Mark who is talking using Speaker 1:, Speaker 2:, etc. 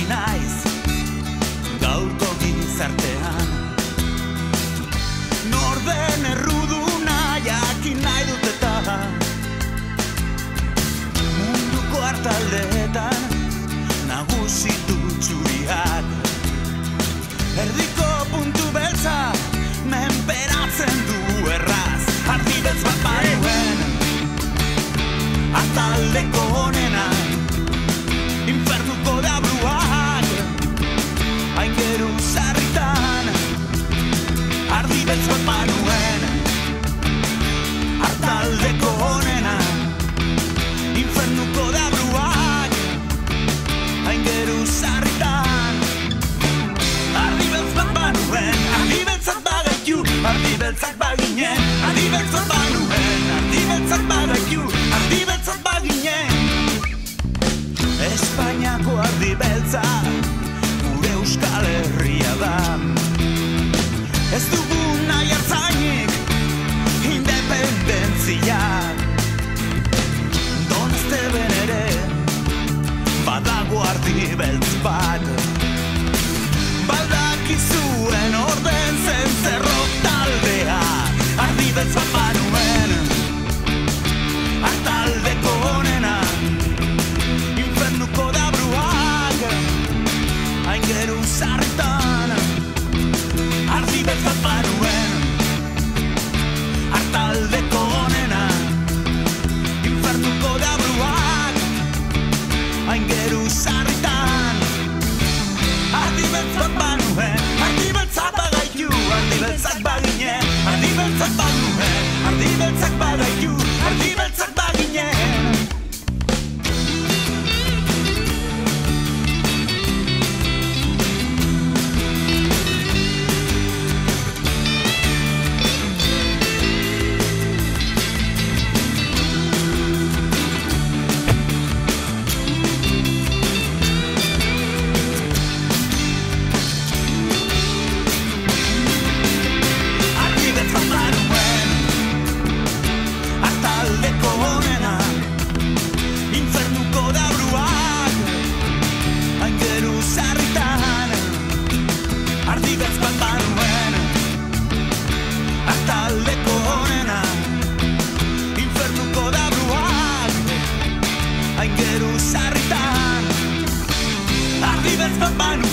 Speaker 1: naiz gaurko gizartean. Norden erruduna jakin nahi dut eta munduko hartaldeetan nagusitu txuriak. Erdiko puntu beltza menperatzen du erraz. Ardi beltz bat banuen ataldeko honena, infernuko dabruak aingeru sarritan. Ardi beltz bat banuen ataldeko honena, infernuko dabruak aingeru sarritan. Ardi beltz bat banuen, ardi beltzak bagaitu, ardi beltzak baginen. Ardi beltzak banuen, ardi beltzak bagaitu, ardi beltzak baginen. Espainiako ardi beltza gure Euskal Herria da. Ez dugu nahi hartzainik independentzia. Donezteben ere badago ardi beltz bat. Badakizuen orden zen zerrok taldea. Ardi beltz bat banuen ataldeko honena, infernuko dabruak aingeru sarritan. Ardi beltz bat banuen ataldeko honena, infernuko dabruak aingeru sarritan. Ardi beltz bat banuen, ardi beltzak bagaitu, ardi beltzak baginen. Ardi beltzak banuen, ardi beltzak bagaitu, ardi beltzak baginen. Ardi beltz bat banuen